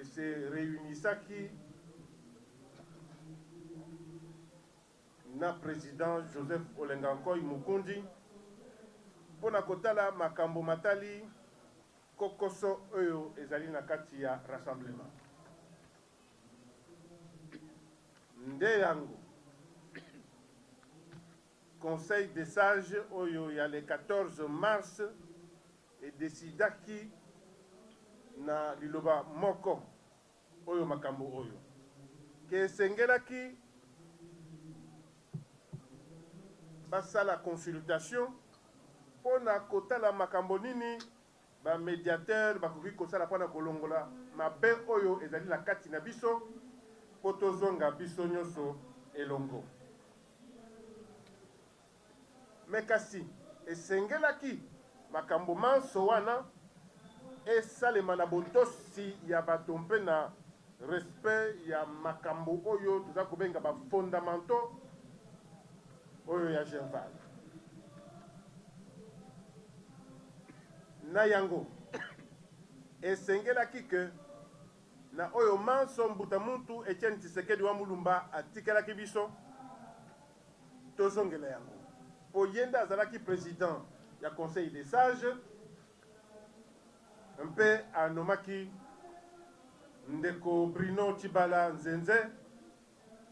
se réunissaki na président Joseph Olengankoy Mukundi pona kotala makambo matali kokoso oyo ezali na kati ya rassemblement. Nde yango Conseil des sages oyo ya le 14 mars et décidaki na liloba moko oyo makambo oyo ke sengelaki basala consultation pona kotala makambo nini ba médiateur bakoki kosala pona kolongola mabe oyo ezali na kati na biso po tozonga biso nyonso elongo. Mekasi esengelaki makambo manso wana esalema na botosi ya bato mpe na respect ya makambo oyo toza kobenga ba fondamentaux oyo ya Genval. Na yango esengelaki ke na oyo manso mbuta muntu Etienne Tshisekedi wa Mulumba atikelaki biso tozongela yango. Oyenda azalaki président ya Conseil des sages mpe anomaki ndeko Bruno Tshibala Nzenze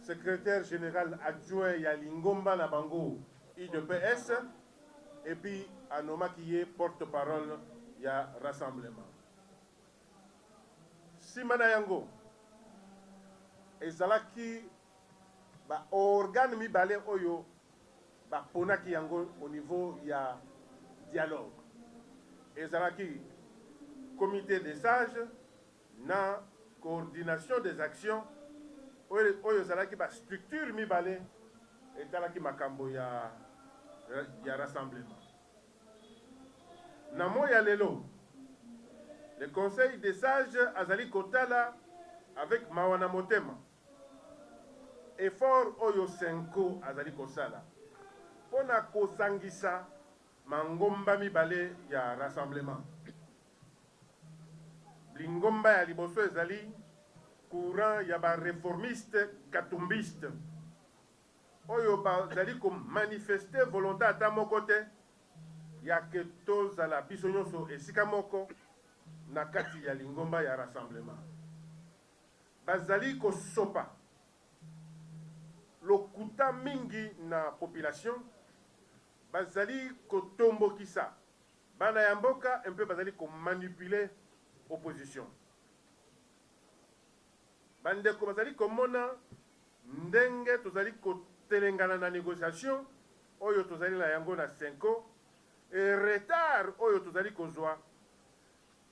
secrétaire général adjoint ya Lingomba na bango IDPS et puis anomaki ye porte-parole ya rassemblement. Simana yango ezalaki ba organe mibale oyo ba ponaki yango au niveau ya dialogue. Ezalaki comité des sages na coordination des actions oyo ezalaki ba structure mibale etalaki makambo ya rassemblement. Na moya lelo le conseil des sages azali kotala avec mawana motema effort oyo Senko azali kosala pona kosangisa mangomba mibale ya rassemblement. Lingomba ya liboso ezali courant ya ba réformiste katumbiste oyo bazali ko manifester volonté ata moko te ya ke tozala biso nyonso esika moko na kati ya lingomba ya rassemblement. Bazali kosopa lokuta mingi na population, bazali kotombokisa bana ya mboka mpe bazali ko manipuler opposition. Bandeko bazali komona ndenge tozali kotelengana na négociation oyo tozali na yango na Senko et retard oyo tozali kozwa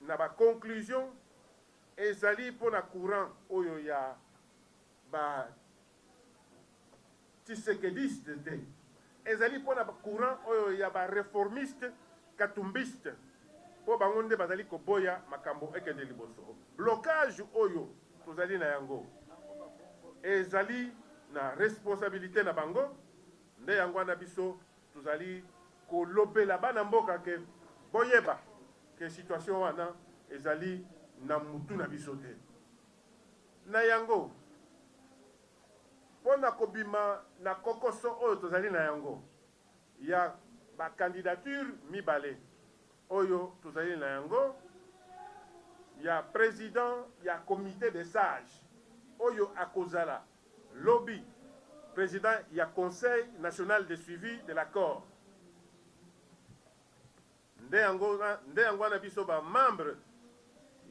na ba conclusion ezali pona courant oyo ya ba Tshisekediste te, ezali pona ba courant oyo ya ba réformiste katumbiste po bango nde bazali koboya makambo ekende liboso. Blocage oyo tozali na yango ezali na responsabilité na bango, nde yango na biso tozali kolobela bana mboka ke boyeba ke situation wana ezali na mutu na biso te. Na yango pona kobima na kokoso oyo tozali na yango ya ba candidature mibale oyo tozali na yango ya président ya comité des sages oyo akozala lobby président ya conseil national de suivi de l'accord. Nde yango na biso ba membre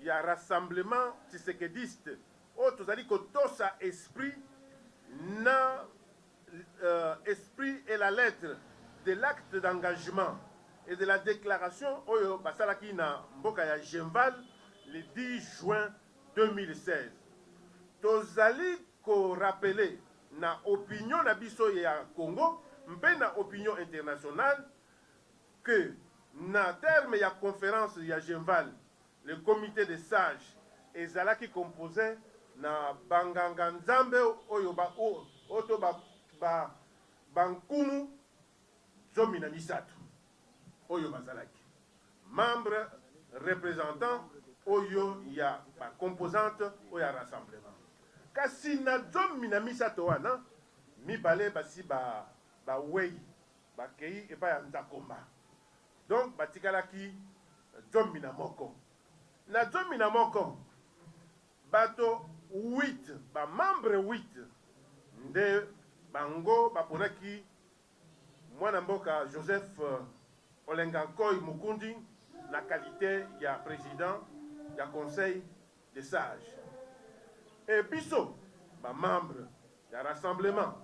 ya rassemblement tshisekediste oyo tozali kotosa esprit na esprit et la lettre de l'acte d'engagement et de la déclaration oyo basalaki na mboka ya Genval le 10 juin 2016. Tozali ko rappeler na opinion na biso ya Congo mpe na opinion internationale que na terme ya conférence ya Genval le comité des sages ezalaki composé na banganga nzambe oyo bankumu zomi na misato oyo bazalaki membre représentant oyo ya ba composante oyo ya rassemblement. Kasi na zomi na misato wana mibale basi ba wei bakei epa ya Nzakomba. Donc batikalaki zomi na moko. Na zomi na moko bato 8 ba membre 8 nde bango baponaki mwana mboka Joseph Olenga Nkoy Mukundi na qualité ya président ya conseil des sages. Et biso ba membre ya rassemblement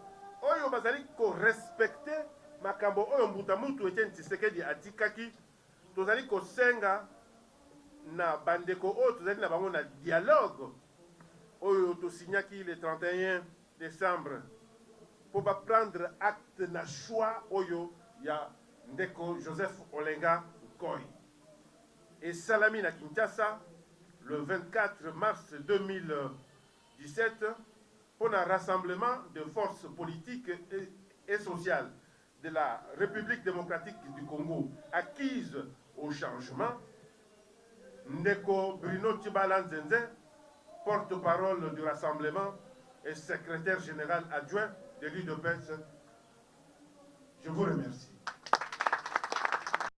oyo bazali ko respecter makambo oyo mbuta mutu Etienne Tshisekedi atikaki, tozali ko senga na bandeko oyo tozali na bango na dialogue oyo tosignaki le 31 décembre pour prendre acte na choix oyo ya ndeko Joseph Olenga Nkoy. Et Salami na Kinshasa le 24 mars 2017 pour un rassemblement de forces politiques et sociales de la République démocratique du Congo acquise au changement. Ndeko Bruno Tshibala Nzenze, porte-parole du rassemblement et secrétaire général adjoint de l'UDPS. Je vous remercie.